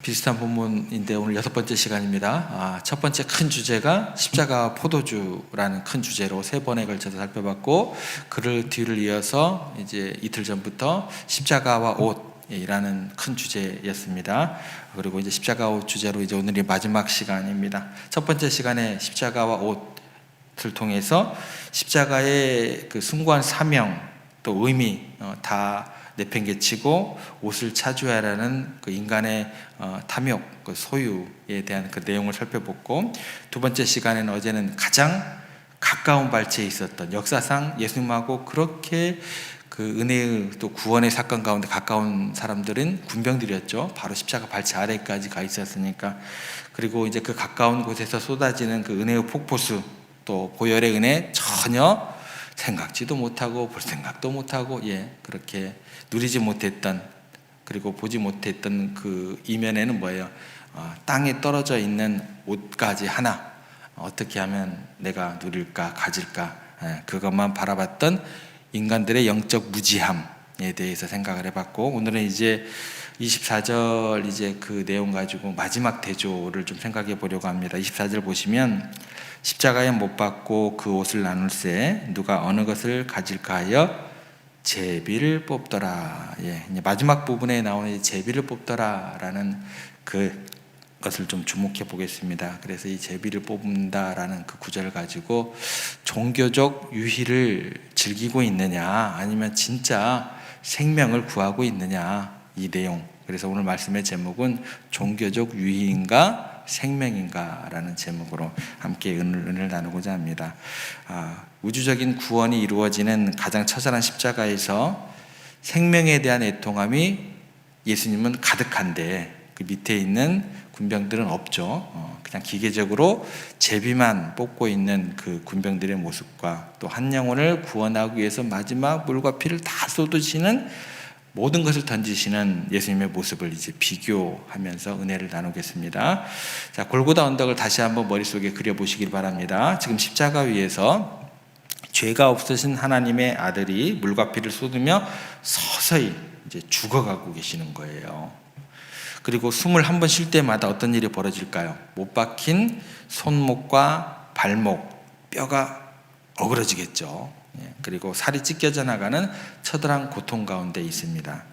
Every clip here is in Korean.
비슷한 본문인데 오늘 6번째 시간입니다. 첫 번째 큰 주제가 십자가와 포도주라는 큰 주제로 3번에 걸쳐서 살펴봤고, 그를 뒤를 이어서 이제 이틀 전부터 십자가와 옷이라는 큰 주제였습니다. 그리고 이제 십자가와 옷 주제로 이제 오늘이 마지막 시간입니다. 첫 번째 시간에 십자가와 옷을 통해서 십자가의 그 숭고한 사명 또 의미 다 내팽개치고 옷을 차주하라는 그 인간의 탐욕, 그 소유에 대한 그 내용을 살펴봤고, 두 번째 시간에는 어제는 가장 가까운 발치에 있었던 역사상 예수님하고 그렇게 그 은혜의 또 구원의 사건 가운데 가까운 사람들은 군병들이었죠. 바로 십자가 발치 아래까지 가 있었으니까. 그리고 이제 그 가까운 곳에서 쏟아지는 그 은혜의 폭포수, 또 보혈의 은혜 전혀 생각지도 못하고 볼 생각도 못하고 그렇게 누리지 못했던, 그리고 보지 못했던 그 이면에는 뭐예요? 땅에 떨어져 있는 옷가지 하나 어떻게 하면 내가 누릴까 가질까, 그것만 바라봤던 인간들의 영적 무지함에 대해서 생각을 해봤고, 오늘은 이제 24절 이제 그 내용 가지고 마지막 대조를 좀 생각해 보려고 합니다. 24절 보시면 십자가에 못 박고 그 옷을 나눌세 누가 어느 것을 가질까 하여 제비를 뽑더라. 이제 마지막 부분에 나오는 제비를 뽑더라라는 그것을 좀 주목해 보겠습니다. 그래서 이 제비를 뽑는다라는 그 구절을 가지고 종교적 유희를 즐기고 있느냐, 아니면 진짜 생명을 구하고 있느냐, 이 내용. 그래서 오늘 말씀의 제목은 종교적 유희인가 생명인가 라는 제목으로 함께 은혜를 나누고자 합니다. 우주적인 구원이 이루어지는 가장 처절한 십자가에서 생명에 대한 애통함이 예수님은 가득한데, 그 밑에 있는 군병들은 없죠. 그냥 기계적으로 제비만 뽑고 있는 그 군병들의 모습과 또 한 영혼을 구원하기 위해서 마지막 물과 피를 다 쏟으시는, 모든 것을 던지시는 예수님의 모습을 이제 비교하면서 은혜를 나누겠습니다. 자, 골고다 언덕을 다시 한번 머릿속에 그려보시길 바랍니다. 지금 십자가 위에서 죄가 없으신 하나님의 아들이 물과 피를 쏟으며 서서히 이제 죽어가고 계시는 거예요. 그리고 숨을 한 번 쉴 때마다 어떤 일이 벌어질까요? 못 박힌 손목과 발목, 뼈가 어그러지겠죠. 그리고 살이 찢겨져 나가는 처절한 고통 가운데 있습니다.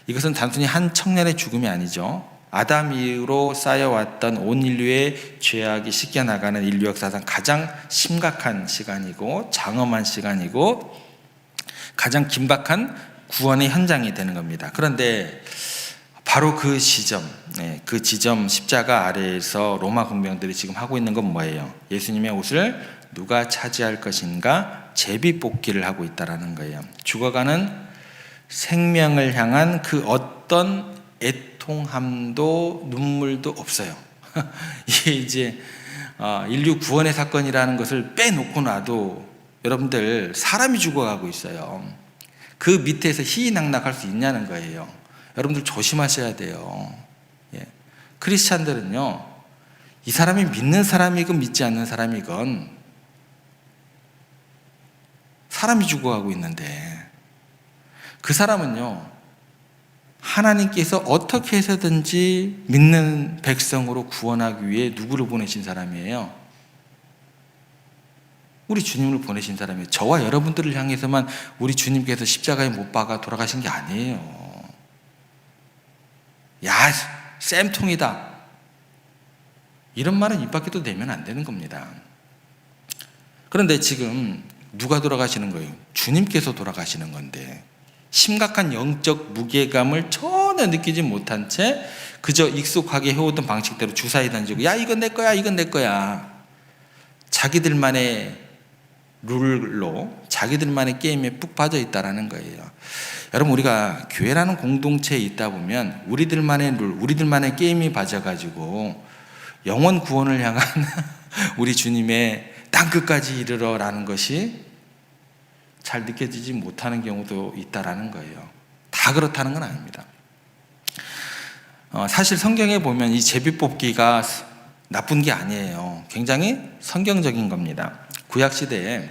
이것은 단순히 한 청년의 죽음이 아니죠. 아담 이후로 쌓여왔던 온 인류의 죄악이 씻겨나가는 인류 역사상 가장 심각한 시간이고 장엄한 시간이고 가장 긴박한 구원의 현장이 되는 겁니다. 그런데 바로 그 지점 십자가 아래에서 로마 군병들이 지금 하고 있는 건 뭐예요? 예수님의 옷을 누가 차지할 것인가 제비 뽑기를 하고 있다라는 거예요. 죽어가는 생명을 향한 그 어떤 애통함도 눈물도 없어요. 이게 이제 인류 구원의 사건이라는 것을 빼놓고 놔도 여러분들 사람이 죽어가고 있어요. 그 밑에서 희희낙낙할 수 있냐는 거예요. 여러분들 조심하셔야 돼요. 크리스찬들은요, 이 사람이 믿는 사람이건 믿지 않는 사람이건 사람이 죽어가고 있는데, 그 사람은요, 하나님께서 어떻게 해서든지 믿는 백성으로 구원하기 위해 누구를 보내신 사람이에요? 우리 주님을 보내신 사람이에요. 저와 여러분들을 향해서만 우리 주님께서 십자가에 못 박아 돌아가신 게 아니에요. 야, 쌤통이다, 이런 말은 입 밖에도 내면 안 되는 겁니다. 그런데 지금 누가 돌아가시는 거예요? 주님께서 돌아가시는 건데, 심각한 영적 무게감을 전혀 느끼지 못한 채 그저 익숙하게 해오던 방식대로 주사위 던지고, 야, 이건 내 거야, 이건 내 거야, 자기들만의 룰로 자기들만의 게임에 푹 빠져 있다라는 거예요. 여러분, 우리가 교회라는 공동체에 있다 보면 우리들만의 룰, 우리들만의 게임이 빠져가지고 영원 구원을 향한 우리 주님의 땅끝까지 이르러라는 것이 잘 느껴지지 못하는 경우도 있다라는 거예요. 다 그렇다는 건 아닙니다. 사실 성경에 보면 이 제비 뽑기가 나쁜 게 아니에요. 굉장히 성경적인 겁니다. 구약시대에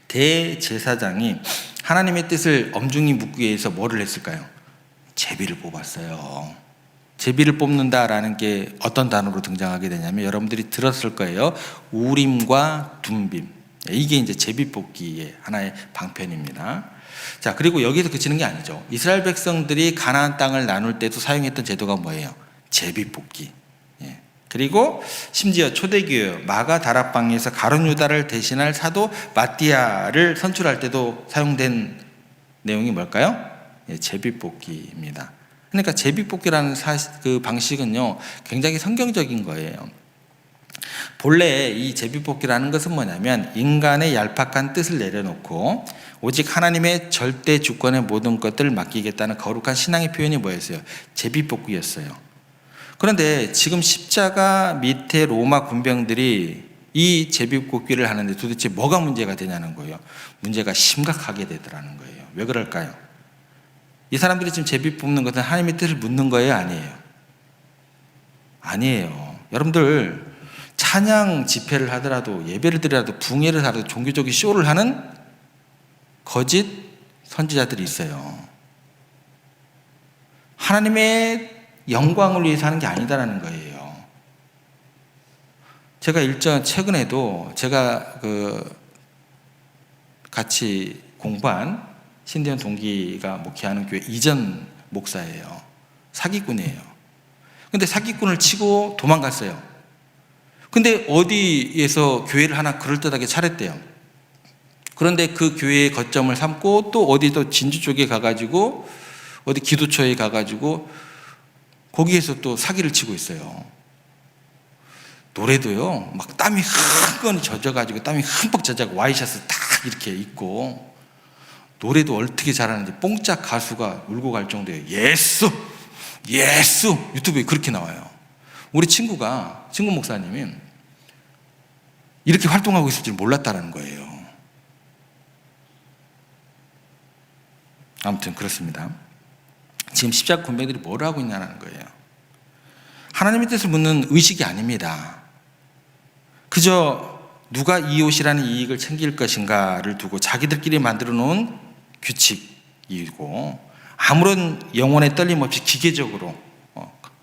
대제사장이 하나님의 뜻을 엄중히 묻기 위해서 뭐를 했을까요? 제비를 뽑았어요. 제비를 뽑는다라는 게 어떤 단어로 등장하게 되냐면 여러분들이 들었을 거예요. 우림과 둠빔. 이게 이제 제비 뽑기의 하나의 방편입니다. 자, 그리고 여기서 그치는 게 아니죠. 이스라엘 백성들이 가나안 땅을 나눌 때도 사용했던 제도가 뭐예요? 제비 뽑기. 예. 그리고 심지어 초대교회 마가 다락방에서 가룟 유다를 대신할 사도 마띠아를 선출할 때도 사용된 내용이 뭘까요? 예, 제비 뽑기입니다. 그러니까 제비뽑기라는 그 방식은요 굉장히 성경적인 거예요. 본래 이 제비뽑기라는 것은 뭐냐면 인간의 얄팍한 뜻을 내려놓고 오직 하나님의 절대 주권의 모든 것들을 맡기겠다는 거룩한 신앙의 표현이 뭐였어요? 제비뽑기였어요. 그런데 지금 십자가 밑에 로마 군병들이 이 제비뽑기를 하는데 도대체 뭐가 문제가 되냐는 거예요. 문제가 심각하게 되더라는 거예요. 왜 그럴까요? 이 사람들이 지금 제비 뽑는 것은 하나님의 뜻을 묻는 거예요? 아니에요? 아니에요. 여러분들 찬양 집회를 하더라도 예배를 드리더라도 붕해를 하더라도 종교적인 쇼를 하는 거짓 선지자들이 있어요. 하나님의 영광을 위해서 하는 게 아니다라는 거예요. 제가 최근에도 제가 같이 공부한 신대원 동기가 목회하는 교회 이전 목사예요. 사기꾼이에요. 근데 사기꾼을 치고 도망갔어요. 근데 어디에서 교회를 하나 그럴듯하게 차렸대요. 그런데 그 교회의 거점을 삼고 또 어디도 진주 쪽에 가가지고 어디 기도처에 가가지고 거기에서 또 사기를 치고 있어요. 노래도요 막 땀이 흥건히 젖어가지고 땀이 흠뻑 젖어가지고 와이셔츠 딱 이렇게 입고 노래도 어떻게 잘하는지 뽕짝 가수가 울고 갈 정도예요. 예수 유튜브에 그렇게 나와요. 우리 친구 목사님이 이렇게 활동하고 있을 줄 몰랐다라는 거예요. 아무튼 그렇습니다. 지금 십자가 군병들이 뭘 하고 있냐는 거예요. 하나님의 뜻을 묻는 의식이 아닙니다. 그저 누가 이 옷이라는 이익을 챙길 것인가를 두고 자기들끼리 만들어 놓은 규칙이고 아무런 영혼의 떨림 없이 기계적으로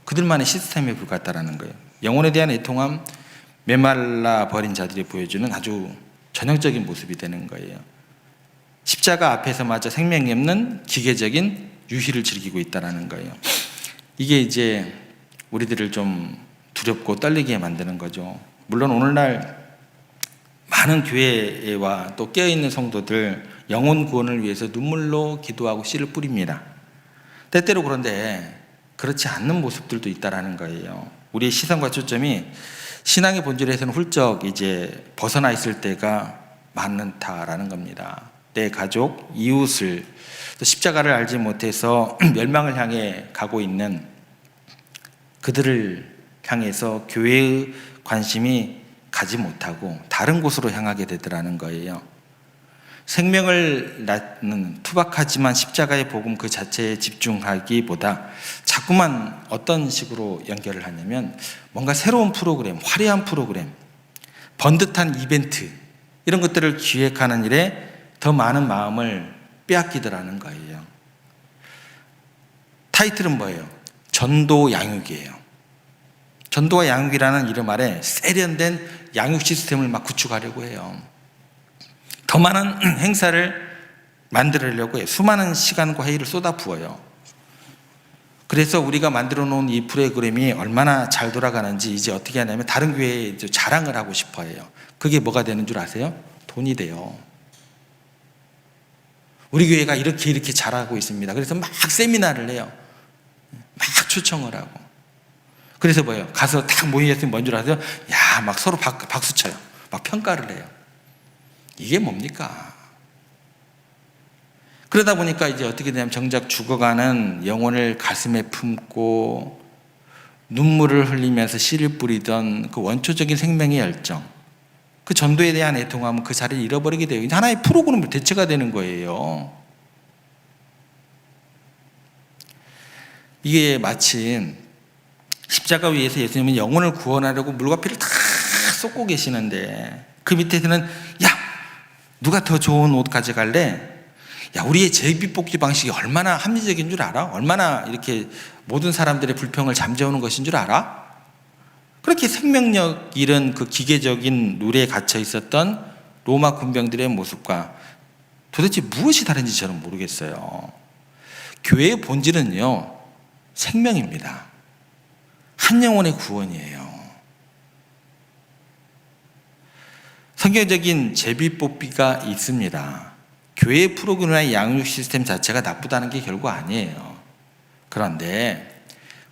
그들만의 시스템에 불과하다는 거예요. 영혼에 대한 애통함, 메말라 버린 자들이 보여주는 아주 전형적인 모습이 되는 거예요. 십자가 앞에서마저 생명이 없는 기계적인 유희를 즐기고 있다는 거예요. 이게 이제 우리들을 좀 두렵고 떨리게 만드는 거죠. 물론 오늘날 많은 교회와 또 깨어있는 성도들 영혼 구원을 위해서 눈물로 기도하고 씨를 뿌립니다. 때때로 그런데 그렇지 않는 모습들도 있다라는 거예요. 우리의 시선과 초점이 신앙의 본질에서는 훌쩍 이제 벗어나 있을 때가 많다라는 겁니다. 내 가족, 이웃을 또 십자가를 알지 못해서 멸망을 향해 가고 있는 그들을 향해서 교회의 관심이 가지 못하고 다른 곳으로 향하게 되더라는 거예요. 생명을 낳는 투박하지만 십자가의 복음 그 자체에 집중하기보다 자꾸만 어떤 식으로 연결을 하냐면 뭔가 새로운 프로그램, 화려한 프로그램, 번듯한 이벤트 이런 것들을 기획하는 일에 더 많은 마음을 빼앗기더라는 거예요. 타이틀은 뭐예요? 전도 양육이에요. 전도와 양육이라는 이름 아래 세련된 양육 시스템을 막 구축하려고 해요. 더 많은 행사를 만들려고 해요. 수많은 시간과 회의를 쏟아부어요. 그래서 우리가 만들어 놓은 이 프로그램이 얼마나 잘 돌아가는지 이제 어떻게 하냐면 다른 교회에 자랑을 하고 싶어 해요. 그게 뭐가 되는 줄 아세요? 돈이 돼요. 우리 교회가 이렇게 잘하고 있습니다. 그래서 막 세미나를 해요. 막 초청을 하고. 그래서 뭐예요? 가서 딱 모이겠으면 뭔 줄 아세요? 야, 막 서로 박수 쳐요. 막 평가를 해요. 이게 뭡니까? 그러다 보니까 이제 어떻게 되냐면 정작 죽어가는 영혼을 가슴에 품고 눈물을 흘리면서 씨를 뿌리던 그 원초적인 생명의 열정, 그 전도에 대한 애통함은 그 자리를 잃어버리게 돼요. 하나의 프로그램으로 대체가 되는 거예요. 이게 마치 십자가 위에서 예수님은 영혼을 구원하려고 물과 피를 다 쏟고 계시는데 그 밑에서는 야, 누가 더 좋은 옷 가져갈래? 야, 우리의 제비뽑기 방식이 얼마나 합리적인 줄 알아? 얼마나 이렇게 모든 사람들의 불평을 잠재우는 것인 줄 알아? 그렇게 생명력 잃은 그 기계적인 룰에 갇혀 있었던 로마 군병들의 모습과 도대체 무엇이 다른지 저는 모르겠어요. 교회의 본질은요, 생명입니다. 한 영혼의 구원이에요. 성경적인 제비뽑기가 있습니다. 교회 프로그램이나 양육 시스템 자체가 나쁘다는 게 결국 아니에요. 그런데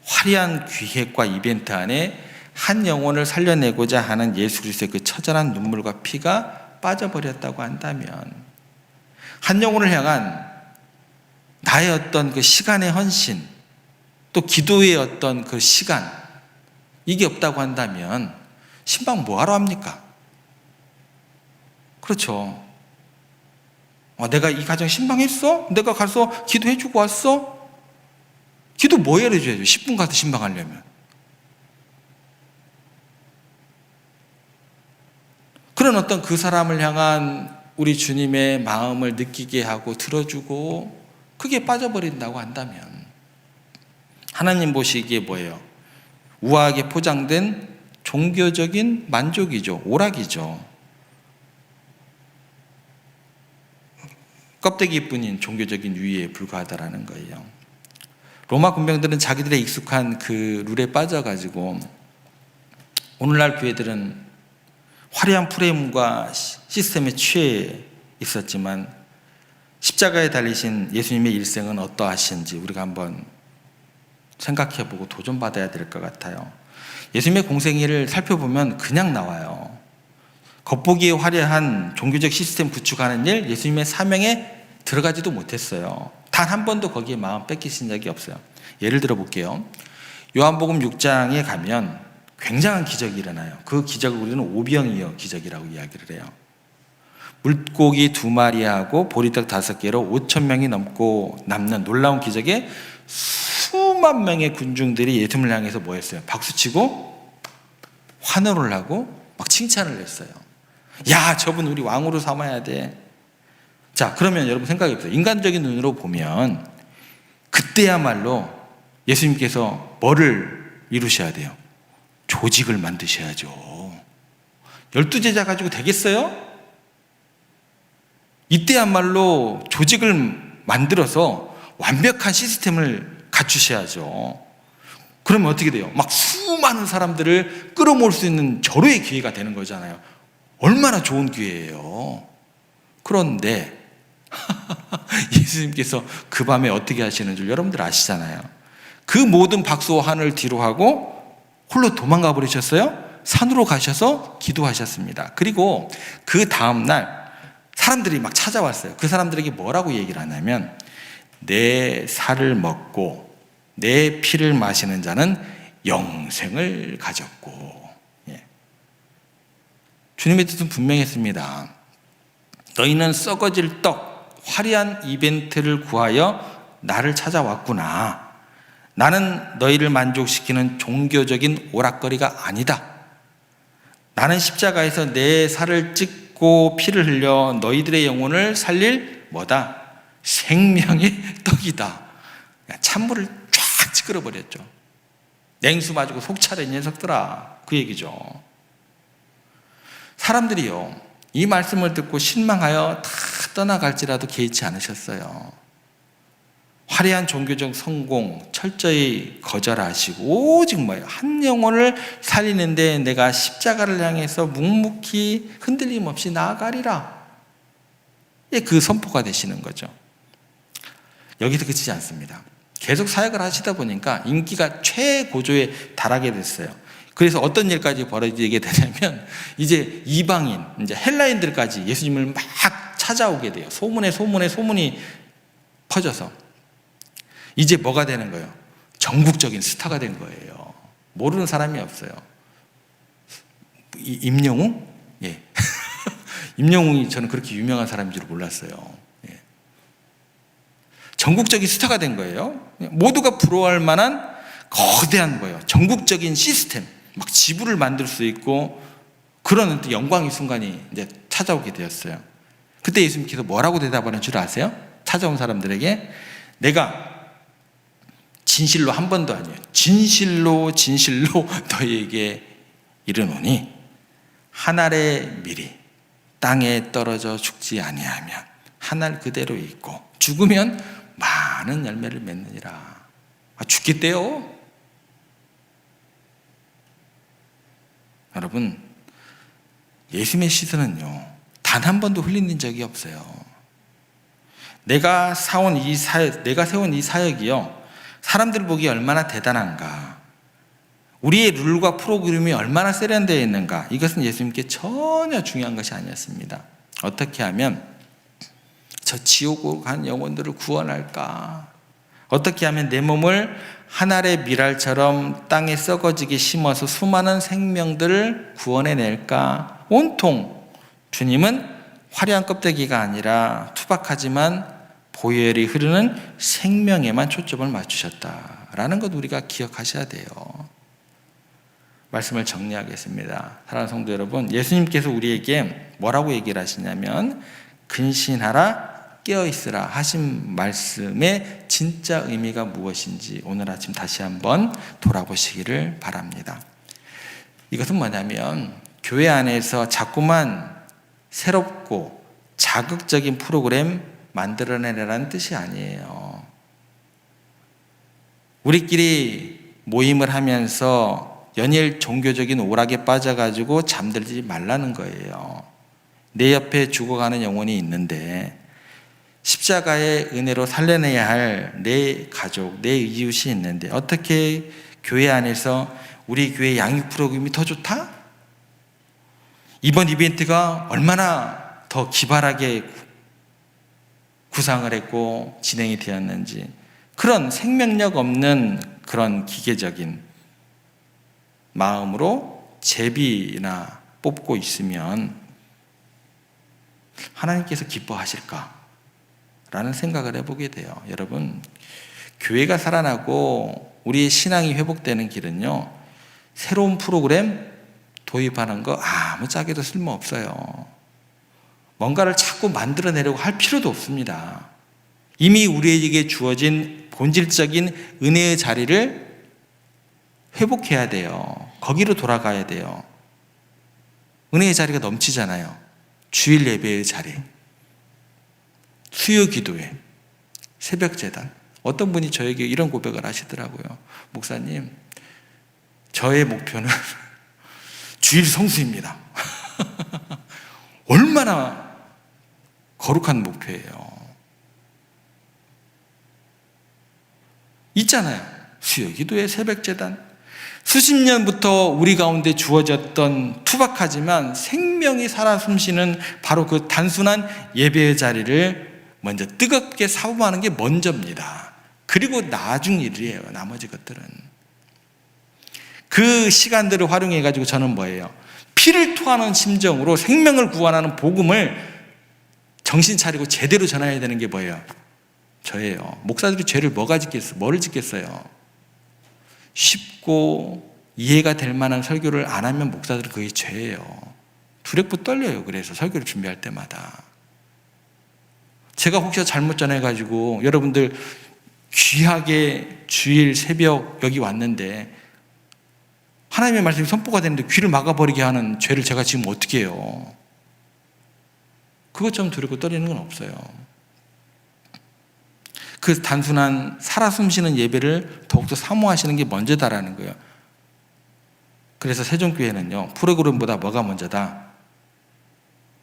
화려한 기획과 이벤트 안에 한 영혼을 살려내고자 하는 예수 그리스도의 그 처절한 눈물과 피가 빠져버렸다고 한다면, 한 영혼을 향한 나의 어떤 그 시간의 헌신, 또 기도의 어떤 그 시간, 이게 없다고 한다면 신방 뭐하러 합니까? 그렇죠. 내가 이 가정 신방했어? 내가 가서 기도해주고 왔어? 기도 뭐 해줘야죠? 10분 가서 신방하려면. 그런 어떤 그 사람을 향한 우리 주님의 마음을 느끼게 하고 들어주고 그게 빠져버린다고 한다면 하나님 보시기에 뭐예요? 우아하게 포장된 종교적인 만족이죠. 오락이죠. 껍데기뿐인 종교적인 유의에 불과하다라는 거예요. 로마 군병들은 자기들의 익숙한 그 룰에 빠져가지고 오늘날 교회들은 화려한 프레임과 시스템에 취해 있었지만 십자가에 달리신 예수님의 일생은 어떠하신지 우리가 한번 생각해보고 도전받아야 될 것 같아요. 예수님의 공생애를 살펴보면 그냥 나와요. 겉보기에 화려한 종교적 시스템 구축하는 일, 예수님의 사명에 들어가지도 못했어요. 단 한 번도 거기에 마음 뺏기신 적이 없어요. 예를 들어 볼게요. 요한복음 6장에 가면 굉장한 기적이 일어나요. 그 기적을 우리는 오병이어 기적이라고 이야기를 해요. 물고기 2마리하고 보리떡 5개로 5,000명이 넘고 남는 놀라운 기적에 수만 명의 군중들이 예수님을 향해서 뭐 했어요? 박수치고 환호를 하고 막 칭찬을 했어요. 야, 저분 우리 왕으로 삼아야 돼. 자, 그러면 여러분 생각해보세요. 인간적인 눈으로 보면 그때야말로 예수님께서 뭐를 이루셔야 돼요? 조직을 만드셔야죠. 12제자 가지고 되겠어요? 이때야말로 조직을 만들어서 완벽한 시스템을 갖추셔야죠. 그러면 어떻게 돼요? 막 수많은 사람들을 끌어모을 수 있는 절호의 기회가 되는 거잖아요. 얼마나 좋은 기회예요. 그런데 예수님께서 그 밤에 어떻게 하시는 줄 여러분들 아시잖아요. 그 모든 박수와 환호를 뒤로 하고 홀로 도망가 버리셨어요. 산으로 가셔서 기도하셨습니다. 그리고 그 다음날 사람들이 막 찾아왔어요. 그 사람들에게 뭐라고 얘기를 하냐면 내 살을 먹고 내 피를 마시는 자는 영생을 가졌고, 주님의 뜻은 분명했습니다. 너희는 썩어질 떡, 화려한 이벤트를 구하여 나를 찾아왔구나. 나는 너희를 만족시키는 종교적인 오락거리가 아니다. 나는 십자가에서 내 살을 찢고 피를 흘려 너희들의 영혼을 살릴 뭐다? 생명의 떡이다. 찬물을 쫙 찌그러버렸죠. 냉수 마시고 속 차려 이 녀석들아. 그 얘기죠. 사람들이요, 이 말씀을 듣고 실망하여 다 떠나갈지라도 개의치 않으셨어요. 화려한 종교적 성공 철저히 거절하시고 오직 뭐예요? 한 영혼을 살리는데 내가 십자가를 향해서 묵묵히 흔들림 없이 나아가리라. 그 선포가 되시는 거죠. 여기서 그치지 않습니다. 계속 사역을 하시다 보니까 인기가 최고조에 달하게 됐어요. 그래서 어떤 일까지 벌어지게 되냐면 이제 이방인, 이제 헬라인들까지 예수님을 막 찾아오게 돼요. 소문이 퍼져서 이제 뭐가 되는 거예요? 전국적인 스타가 된 거예요. 모르는 사람이 없어요. 임영웅? 예. 임영웅이 저는 그렇게 유명한 사람인 줄 몰랐어요. 예. 전국적인 스타가 된 거예요. 모두가 부러워할 만한 거대한 거예요. 전국적인 시스템. 막 지부를 만들 수 있고 그런 영광의 순간이 이제 찾아오게 되었어요. 그때 예수님께서 뭐라고 대답하는 줄 아세요? 찾아온 사람들에게 내가 진실로 한 번도 아니에요. 진실로 너희에게 이르노니 한 알의 밀이 땅에 떨어져 죽지 아니하면 한 알 그대로 있고 죽으면 많은 열매를 맺느니라. 죽겠대요. 여러분, 예수님의 시선은요, 단 한 번도 흘린 적이 없어요. 내가 세운 이 사역이요, 사람들 보기에 얼마나 대단한가, 우리의 룰과 프로그램이 얼마나 세련되어 있는가, 이것은 예수님께 전혀 중요한 것이 아니었습니다. 어떻게 하면 저 지옥으로 간 영혼들을 구원할까? 어떻게 하면 내 몸을 한 알의 밀알처럼 땅에 썩어지게 심어서 수많은 생명들을 구원해낼까? 온통 주님은 화려한 껍데기가 아니라 투박하지만 보혈이 흐르는 생명에만 초점을 맞추셨다라는 것 우리가 기억하셔야 돼요. 말씀을 정리하겠습니다. 사랑하는 성도 여러분, 예수님께서 우리에게 뭐라고 얘기를 하시냐면 근신하라, 깨어있으라 하신 말씀의 진짜 의미가 무엇인지 오늘 아침 다시 한번 돌아보시기를 바랍니다. 이것은 뭐냐면 교회 안에서 자꾸만 새롭고 자극적인 프로그램 만들어내라는 뜻이 아니에요. 우리끼리 모임을 하면서 연일 종교적인 오락에 빠져가지고 잠들지 말라는 거예요. 내 옆에 죽어가는 영혼이 있는데 십자가의 은혜로 살려내야 할 내 가족, 내 이웃이 있는데 어떻게 교회 안에서 우리 교회 양육 프로그램이 더 좋다? 이번 이벤트가 얼마나 더 기발하게 구상을 했고 진행이 되었는지, 그런 생명력 없는 그런 기계적인 마음으로 제비나 뽑고 있으면 하나님께서 기뻐하실까? 라는 생각을 해보게 돼요. 여러분, 교회가 살아나고 우리의 신앙이 회복되는 길은요, 새로운 프로그램 도입하는 거 아무짝에도 쓸모없어요. 뭔가를 자꾸 만들어내려고 할 필요도 없습니다. 이미 우리에게 주어진 본질적인 은혜의 자리를 회복해야 돼요. 거기로 돌아가야 돼요. 은혜의 자리가 넘치잖아요. 주일 예배의 자리, 수요 기도회, 새벽 제단. 어떤 분이 저에게 이런 고백을 하시더라고요. 목사님, 저의 목표는 주일 성수입니다. 얼마나 거룩한 목표예요. 있잖아요. 수요 기도회, 새벽 제단. 수십 년부터 우리 가운데 주어졌던 투박하지만 생명이 살아 숨쉬는 바로 그 단순한 예배의 자리를 먼저 뜨겁게 사모하는 게 먼저입니다. 그리고 나중 일이에요. 나머지 것들은. 그 시간들을 활용해가지고 저는 뭐예요? 피를 토하는 심정으로 생명을 구원하는 복음을 정신 차리고 제대로 전해야 되는 게 뭐예요? 저예요. 목사들이 죄를 뭐를 짓겠어요? 쉽고 이해가 될 만한 설교를 안 하면 목사들은 그게 죄예요. 두렵고 떨려요. 그래서 설교를 준비할 때마다. 제가 혹시 잘못 전해가지고 여러분들 귀하게 주일 새벽 여기 왔는데 하나님의 말씀이 선포가 되는데 귀를 막아버리게 하는 죄를 제가 지금 어떻게 해요? 그것처럼 두렵고 떨리는 건 없어요. 그 단순한 살아 숨쉬는 예배를 더욱더 사모하시는 게 먼저다라는 거예요. 그래서 세종교회는요, 프로그램보다 뭐가 먼저다?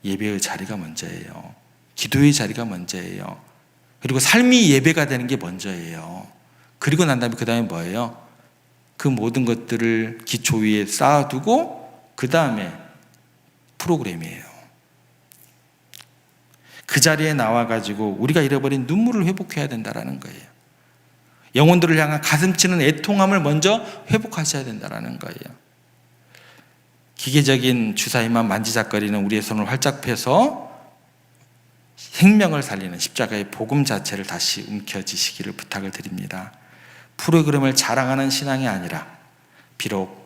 예배의 자리가 먼저예요. 기도의 자리가 먼저예요. 그리고 삶이 예배가 되는 게 먼저예요. 그리고 난 다음에 그 다음에 뭐예요? 그 모든 것들을 기초 위에 쌓아두고 그 다음에 프로그램이에요. 그 자리에 나와가지고 우리가 잃어버린 눈물을 회복해야 된다는 거예요. 영혼들을 향한 가슴치는 애통함을 먼저 회복하셔야 된다는 거예요. 기계적인 주사위만 만지작거리는 우리의 손을 활짝 펴서 생명을 살리는 십자가의 복음 자체를 다시 움켜쥐시기를 부탁을 드립니다. 프로그램을 자랑하는 신앙이 아니라 비록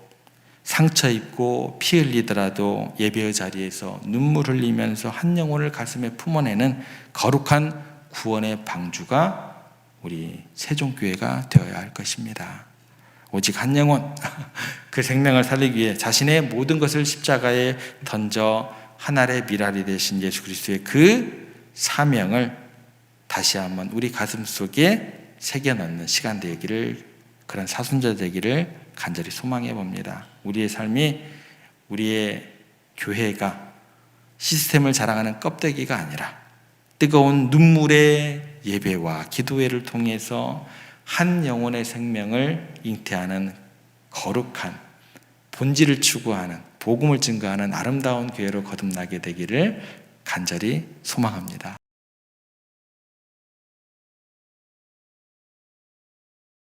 상처 입고 피 흘리더라도 예배의 자리에서 눈물 흘리면서 한 영혼을 가슴에 품어내는 거룩한 구원의 방주가 우리 세종교회가 되어야 할 것입니다. 오직 한 영혼, 그 생명을 살리기 위해 자신의 모든 것을 십자가에 던져 하늘의 미랄이 되신 예수 그리스도의 그 사명을 다시 한번 우리 가슴 속에 새겨 넣는 시간 되기를, 그런 사순자 되기를 간절히 소망해 봅니다. 우리의 삶이, 우리의 교회가 시스템을 자랑하는 껍데기가 아니라 뜨거운 눈물의 예배와 기도회를 통해서 한 영혼의 생명을 잉태하는 거룩한, 본질을 추구하는, 복음을 증거하는 아름다운 교회로 거듭나게 되기를 간절히 소망합니다.